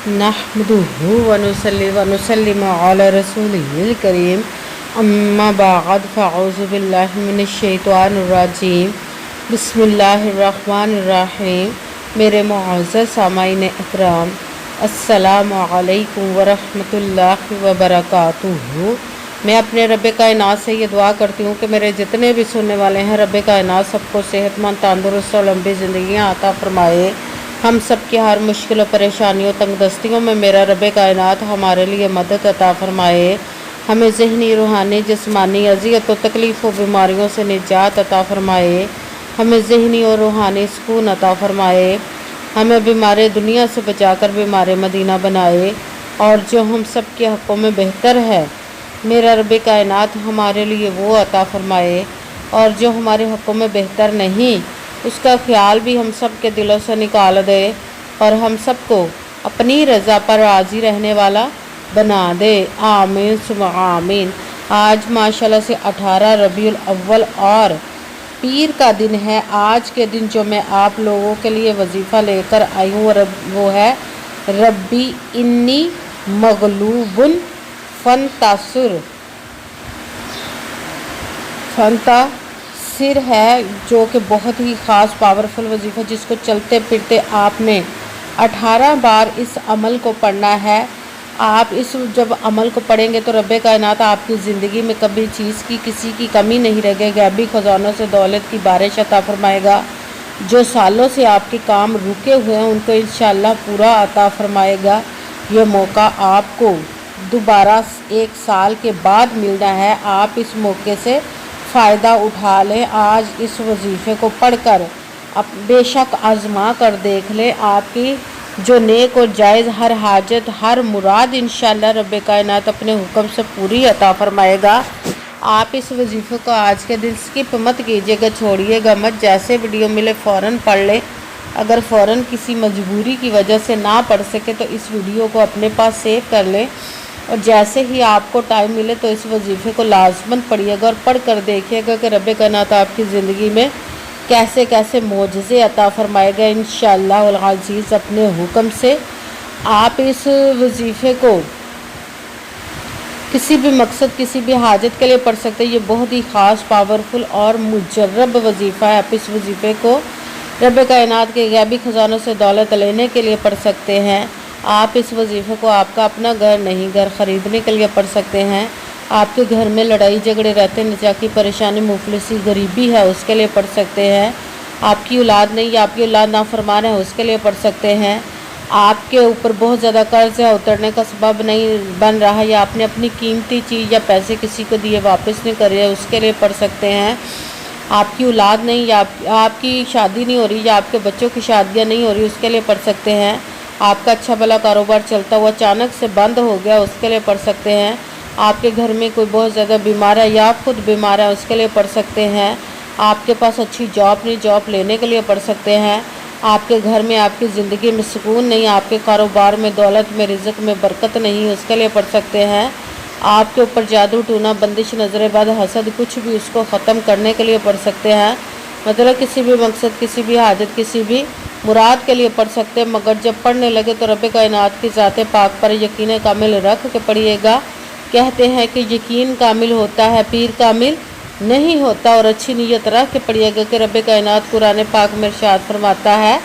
नहमदुहु व नुसल्ली व नुसल्लिमु अला रसूलिहिल करीम अम्मा बाद फ़अऊज़ु बिल्लाहि मिनश शैतानिर रजीम बिस्मिल्लाहिर रहमानिर रहीम। मेरे मुअज़्ज़ज़ सामाईन इकराम, अस्सलामु अलैकुम व रहमतुल्लाहि व बरकातुहू। मैं अपने रब कायनात से ये दुआ करती हूँ कि मेरे जितने भी सुनने वाले हैं, रब कायनात सबको सेहतमंद, तंदुरुस्त और लंबी ज़िंदगियाँ अता फरमाए। हम सब की हर मुश्किल और परेशानियों, तंगदस्तियों में मेरा रब कायनात हमारे लिए मदद अता फरमाए। हमें ज़हनी, रूहानी, जिस्मानी अज़ियत और तकलीफ़ और बीमारियों से निजात अता फरमाए। हमें ज़हनी और रूहानी सुकून अता फरमाए। हमें बीमार दुनिया से बचाकर बीमार मदीना बनाए। और जो हम सब के हक़ों में बेहतर है, मेरा रब कायनात हमारे लिए वो अता फरमाए। और जो हमारे हक़ों में बेहतर नहीं, उसका ख्याल भी हम सब के दिलों से निकाल दे और हम सबको अपनी रज़ा पर राज़ी रहने वाला बना दे। आमीन सुम्मा आमीन। आज माशाल्लाह से 18 रबीउल अव्वल और पीर का दिन है। आज के दिन जो मैं आप लोगों के लिए वजीफ़ा लेकर आई हूँ वो है रब्बी इन्नी मगलूबुन फंतासिर है, जो कि बहुत ही ख़ास पावरफुल वजीफ़ा, जिसको चलते फिरते आपने 18 बार इस अमल को पढ़ना है। आप इस जब अमल को पढ़ेंगे तो रब कायनात आपकी ज़िंदगी में कभी चीज़ की किसी की कमी नहीं रहेगी। गैबी ख़जानों से दौलत की बारिश अता फरमाएगा। जो सालों से आपके काम रुके हुए हैं उनको इंशाअल्लाह पूरा अता फरमाएगा। ये मौका आपको दोबारा 1 साल के बाद मिलना है। आप इस मौके से फ़ायदा उठा लें। आज इस वजीफ़े को पढ़कर अब बेशक आज़मा कर देख लें। आपकी जो नेक और जायज़ हर हाजत, हर मुराद इंशाअल्लाह रब कायनात अपने हुक्म से पूरी अता फरमाएगा। आप इस वजीफ़े को आज के दिन स्किप मत कीजिएगा, छोड़िएगा मत। जैसे वीडियो मिले फ़ौरन पढ़ लें। अगर फ़ौरन किसी मजबूरी की वजह से ना पढ़ सके तो इस वीडियो को अपने पास सेव कर लें और जैसे ही आपको टाइम मिले तो इस वजीफ़े को लाजमन पढ़िएगा और पढ़ कर देखिएगा कि रब कायनात आपकी ज़िंदगी में कैसे कैसे मोजज़े अता फरमाएगा इंशाअल्लाह अल अज़ीज़ अपने हुक्म से। आप इस वजीफ़े को किसी भी मकसद, किसी भी हाजत के लिए पढ़ सकते हैं। ये बहुत ही ख़ास, पावरफुल और मुजर्रब वजीफ़ा है। आप इस वजीफ़े को रब कायनात के गैबी ख़जानों से दौलत लेने के लिए पढ़ सकते हैं। आप इस वजीफ़े को आपका अपना घर नहीं, घर ख़रीदने के लिए पढ़ सकते हैं। आपके घर में लड़ाई झगड़े रहते हैं, निजाकी परेशानी, मुफलिसी, गरीबी है, उसके लिए पढ़ सकते हैं। आपकी औलाद नहीं या आपकी औलाद नाफरमान है, उसके लिए पढ़ सकते हैं। आपके ऊपर बहुत ज़्यादा कर्ज है, उतरने का सबब नहीं बन रहा, या आपने अपनी कीमती चीज़ या पैसे किसी को दिए वापस नहीं कर रहे, उसके लिए पढ़ सकते हैं। आपकी औलाद नहीं या आपकी शादी नहीं हो रही या आपके बच्चों की शादियाँ नहीं हो रही, उसके लिए पढ़ सकते हैं। आपका अच्छा भला कारोबार चलता हुआ अचानक से बंद हो गया, उसके लिए पढ़ सकते हैं। आपके घर में कोई बहुत ज़्यादा बीमार है या आप खुद बीमार है, उसके लिए पढ़ सकते हैं। आपके पास अच्छी जॉब नहीं, जॉब लेने के लिए पढ़ सकते हैं। आपके घर में, आपकी ज़िंदगी में सुकून नहीं, आपके कारोबार में, दौलत में, रिज़्क़ में बरकत नहीं, उसके लिए पढ़ सकते हैं। आपके ऊपर जादू टूना, बंदिश, नज़र बद, हसद, कुछ भी, उसको ख़त्म करने के लिए पढ़ सकते हैं। मतलब किसी भी मकसद, किसी भी हाजत, किसी भी मुराद के लिए पढ़ सकते हैं। मगर जब पढ़ने लगे तो रब कायनात की ज़ात पाक पर यकीन कामिल रख के पढ़िएगा। कहते हैं कि यकीन कामिल होता है, पीर कामिल नहीं होता। और अच्छी नीयत रख के पढ़िएगा कि रब कायनात कुरान पाक में इरशाद फरमाता है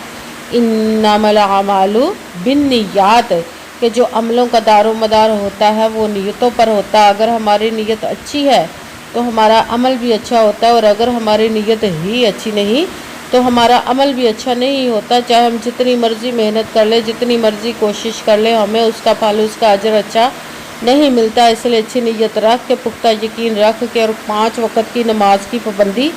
इन्नमल अमालु बिन्नियात, कि जो अमलों का दारो मदार होता है वो नीयतों पर होता है। अगर हमारी नीयत अच्छी है तो हमारा अमल भी अच्छा होता है, और अगर हमारी नीयत ही अच्छी नहीं तो हमारा अमल भी अच्छा नहीं होता। चाहे हम जितनी मर्ज़ी मेहनत कर ले, जितनी मर्ज़ी कोशिश कर ले, हमें उसका फल, उसका अजर अच्छा नहीं मिलता। इसलिए अच्छी नीयत रख के, पुख्ता यकीन रख के और 5 वक़्त की नमाज की पाबंदी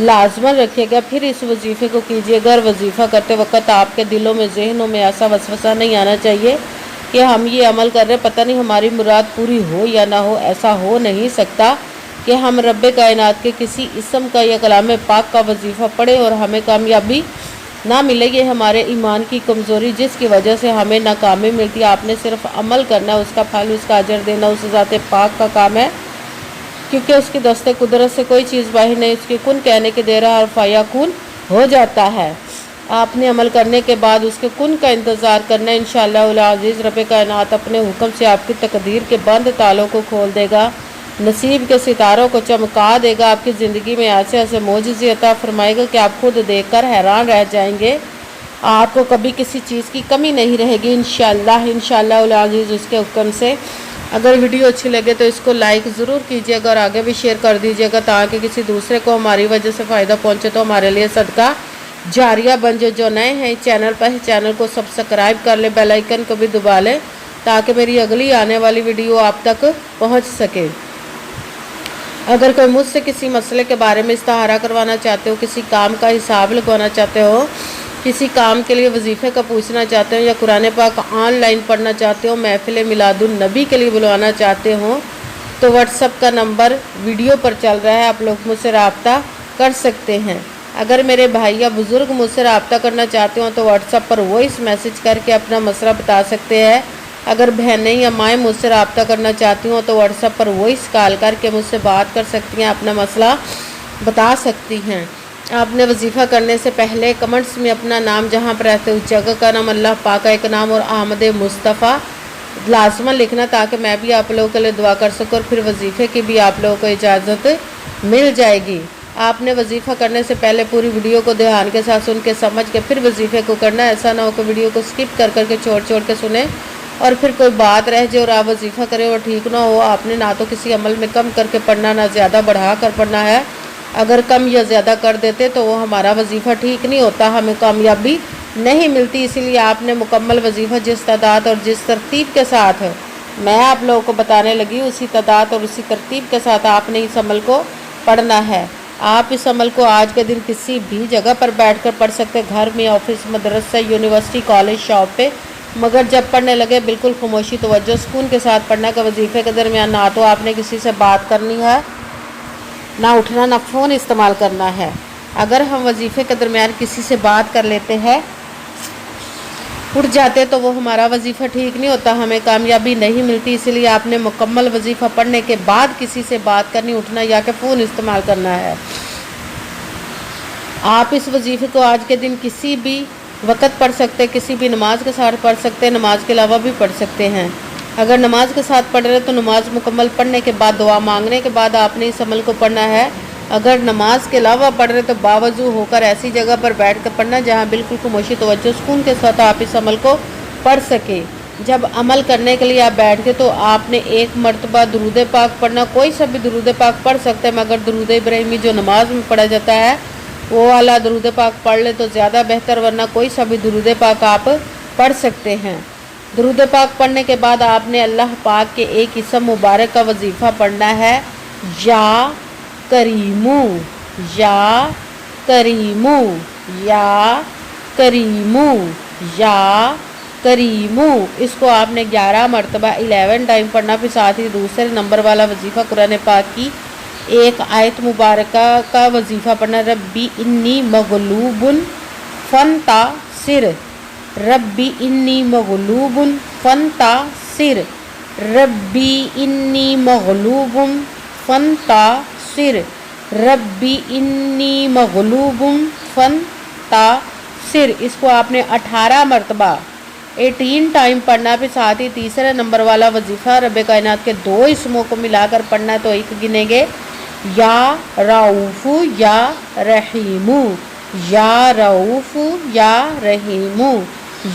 लाजमन रखिएगा। फिर इस वजीफ़े को कीजिएगा और वजीफ़ा करते वक्त आपके दिलों में, जहनों में ऐसा वसवसा नहीं आना चाहिए कि हम ये अमल कर रहे, पता नहीं हमारी मुराद पूरी हो या ना हो। ऐसा हो नहीं सकता कि हम रब कायनात के किसी इसम का या कलाम पाक का वजीफ़ा पढ़ें और हमें कामयाबी ना मिले। ये हमारे ईमान की कमज़ोरी, जिसकी वजह से हमें नाकामी मिलती है। आपने सिर्फ अमल करना है, उसका फल, उसका अजर देना उस ज़ात पाक का काम है, क्योंकि उसकी दस्ते कुदरत से कोई चीज़ बाहर नहीं। उसके कुन कहने के दे रहा और फाया कुन हो जाता है। آپ نے عمل کرنے کے بعد اس کے کن کا انتظار کرنا ہے۔ انشاءاللہ العزیز رب کائنات اپنے حکم سے آپ کی تقدیر کے بند تالوں کو کھول دے گا، نصیب کے ستاروں کو چمکا دے گا، آپ کی زندگی میں ایسے ایسے معجزے عطا فرمائے گا کہ آپ خود دیکھ کر حیران رہ جائیں گے۔ آپ کو کبھی کسی چیز کی کمی نہیں رہے گی انشاءاللہ العزیز اس کے حکم سے۔ اگر ویڈیو اچھی لگے تو اس کو لائک ضرور کیجیے گا اور آگے بھی شیئر کر دیجیے گا تاکہ کسی دوسرے کو ہماری وجہ سے فائدہ پہنچے تو ہمارے لیے صدقہ جاریہ بن جائے۔ جو نئے ہیں چینل پر چینل کو سبسکرائب کر لیں، بیل آئیکن کو بھی دبا لیں تاکہ میری اگلی آنے والی ویڈیو آپ تک پہنچ سکے۔ اگر کوئی مجھ سے کسی مسئلے کے بارے میں استخارہ کروانا چاہتے ہو، کسی کام کا حساب لگوانا چاہتے ہو، کسی کام کے لیے وظیفے کا پوچھنا چاہتے ہو یا قرآن پاک آن لائن پڑھنا چاہتے ہو، محفل میلاد النبی کے لیے بلوانا چاہتے ہو تو واٹس ایپ کا نمبر ویڈیو پر چل رہا ہے، آپ لوگ مجھ سے رابطہ کر سکتے ہیں۔ اگر میرے بھائی یا بزرگ مجھ سے رابطہ کرنا چاہتے ہوں تو واٹس ایپ پر وائس میسج کر کے اپنا مسئلہ بتا سکتے ہیں۔ اگر بہنیں یا مائیں مجھ سے رابطہ کرنا چاہتی ہوں تو واٹس ایپ پر وائس کال کر کے مجھ سے بات کر سکتی ہیں، اپنا مسئلہ بتا سکتی ہیں۔ آپ نے وظیفہ کرنے سے پہلے کمنٹس میں اپنا نام، جہاں پر رہتے اس جگہ کا نام، اللہ پاک کا ایک نام اور احمد مصطفیٰ لازماً لکھنا تاکہ میں بھی آپ لوگوں کے لیے دعا کر سکوں، اور پھر وظیفے کی بھی آپ لوگوں کو اجازت مل جائے گی۔ آپ نے وظیفہ کرنے سے پہلے پوری ویڈیو کو دھیان کے ساتھ سن کے سمجھ کے پھر وظیفے کو کرنا ہے۔ ایسا نہ ہو کہ ویڈیو کو سکپ کر کے چھوڑ کے سنیں اور پھر کوئی بات رہ جائے اور آپ وظیفہ کریں اور ٹھیک نہ ہو۔ آپ نے نہ تو کسی عمل میں کم کر کے پڑھنا، نہ زیادہ بڑھا کر پڑھنا ہے۔ اگر کم یا زیادہ کر دیتے تو وہ ہمارا وظیفہ ٹھیک نہیں ہوتا، ہمیں کامیابی نہیں ملتی۔ اسی لیے آپ نے مکمل وظیفہ جس تعداد اور جس ترتیب کے ساتھ میں آپ لوگوں کو بتانے لگی اسی تعداد اور اسی ترتیب کے ساتھ آپ نے اس عمل کو پڑھنا ہے۔ آپ اس عمل کو آج کے دن کسی بھی جگہ پر بیٹھ کر پڑھ سکتے، گھر میں، آفس، مدرسہ، یونیورسٹی، کالج، شاپ پہ، مگر جب پڑھنے لگے بالکل خاموشی، توجہ، سکون کے ساتھ پڑھنا کہ وظیفے کے درمیان نہ تو آپ نے کسی سے بات کرنی ہے، نہ اٹھنا، نہ فون استعمال کرنا ہے۔ اگر ہم وظیفے کے درمیان کسی سے بات کر لیتے ہیں، اٹھ جاتے تو وہ ہمارا وظیفہ ٹھیک نہیں ہوتا، ہمیں کامیابی نہیں ملتی۔ اسی لیے آپ نے مکمل وظیفہ پڑھنے کے بعد کسی سے بات کرنی، اٹھنا یا کہ فون استعمال کرنا ہے۔ آپ اس وظیفے کو آج کے دن کسی بھی وقت پڑھ سکتے، کسی بھی نماز کے ساتھ پڑھ سکتے، نماز کے علاوہ بھی پڑھ سکتے ہیں۔ اگر نماز کے ساتھ پڑھ رہے تو نماز مکمل پڑھنے کے بعد، دعا مانگنے کے بعد آپ نے اس عمل کو پڑھنا ہے۔ اگر نماز کے علاوہ پڑھ رہے تو باوضو ہو کر ایسی جگہ پر بیٹھ کر پڑھنا جہاں بالکل خاموشی، توجہ، سکون کے ساتھ آپ اس عمل کو پڑھ سکے۔ جب عمل کرنے کے لیے آپ بیٹھ کے تو آپ نے ایک مرتبہ درود پاک پڑھنا، کوئی سا بھی درود پاک پڑھ سکتے ہیں، مگر درود ابراہیمی جو نماز میں پڑھا جاتا ہے وہ والا درود پاک پڑھ لے تو زیادہ بہتر، ورنہ کوئی سا بھی درود پاک آپ پڑھ سکتے ہیں۔ درود پاک پڑھنے کے بعد آپ نے اللہ پاک کے ایک اسم مبارک کا وظیفہ پڑھنا ہے، یا کریمو، یا کریمو، یا کریمو، یا کریمو۔ اس کو آپ نے 11 مرتبہ 11 ٹائم پڑھنا، پھر ساتھ ہی دوسرے نمبر والا وظیفہ قرآن پاک کی ایک آیت مبارکہ کا وظیفہ پڑھنا، ربی انی مغلوب فانتصر، ربی انی مغلوب فانتصر، ربی انی مغلوب فانتصر، ربی انی مغلوب فانتصر۔ اس کو آپ نے 18 مرتبہ 18 ٹائم پڑھنا، پھر ساتھ ہی تیسرے نمبر والا وظیفہ رب کائنات کے 2 اسموں کو ملا کر پڑھنا، تو ایک گنیں گے، یا رؤوف یا رحیم، یا رؤوف یا رحیم،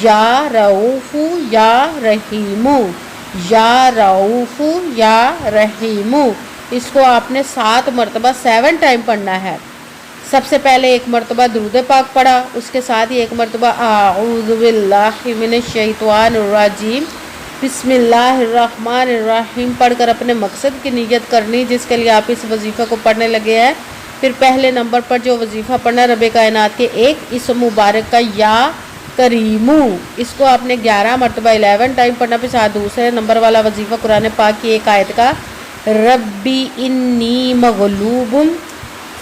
یا رؤوف یا رحیم، یا رؤوف یا رحیم۔ اس کو آپ نے 7 مرتبہ 7 ٹائم پڑھنا ہے۔ سب سے پہلے ایک مرتبہ درود پاک پڑھا، اس کے ساتھ ہی ایک مرتبہ اعوذ باللہ من الشیطان الرجیم بسم اللہ الرحمن الرحیم پڑھ کر اپنے مقصد کی نیت کرنی جس کے لیے آپ اس وظیفہ کو پڑھنے لگے ہیں۔ پھر پہلے نمبر پر جو وظیفہ پڑھنا رب کائنات کے ایک اسم مبارک کا، یا کریمو، اس کو آپ نے 11 مرتبہ 11 ٹائم پڑھنا، پھر ساتھ دوسرے نمبر والا وظیفہ قرآن پاک کی ایک آیت کا، ربی انی مغلوب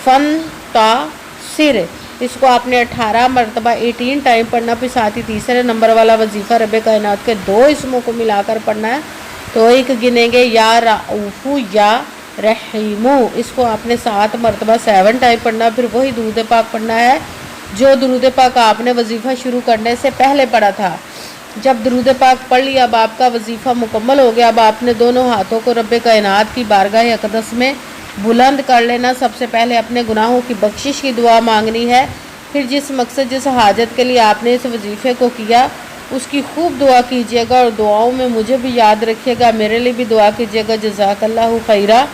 فانتصر، اس کو آپ نے 18 مرتبہ 18 ٹائم پڑھنا، پھر ساتھ ہی تیسرے نمبر والا وظیفہ رب کائنات کے 2 اسموں کو ملا کر پڑھنا ہے، تو ایک گنیں گے، یا رؤوف یا رحیم، اس کو آپ نے 7 مرتبہ 7 ٹائم پڑھنا، پھر وہی درود پاک پڑھنا ہے، जो दुरूद पाक आपने वजीफ़ा शुरू करने से पहले पढ़ा था। जब दुरूद पाक पढ़ लिया, अब आपका वजीफ़ा मुकम्मल हो गया। अब आपने दोनों हाथों को रब्बे कायनात की बारगाह अक़दस में बुलंद कर लेना। सबसे पहले अपने गुनाहों की बख्शिश की दुआ मांगनी है। फिर जिस मकसद जिस हाजत के लिए आपने इस वजीफ़े को किया उसकी खूब दुआ कीजिएगा और दुआओं में मुझे भी याद रखिएगा, मेरे लिए भी दुआ कीजिएगा। जज़ाकल्लाहु खैरा।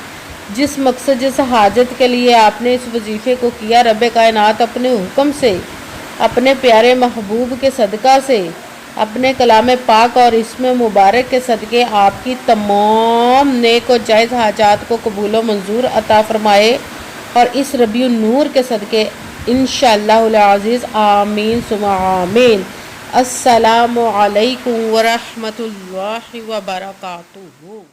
जिस मकसद जिस हाजत के लिए आपने इस वजीफ़े को किया, रब्बे कायनात अपने हुक्म से, अपने प्यारे महबूब के सदका से, अपने कलाम पाक और इसमें मुबारक के सदक़े आपकी तमाम नेक और जायज़ हाजात को कबूल व मंजूर अता फ़रमाए और इस रबीउन नूर के सदक़े इंशाअल्लाहुल अज़ीज़ आमीन सुम्मा आमीन। अस्सलामु अलैकुम व रहमतुल्लाहि व बरकातुहू।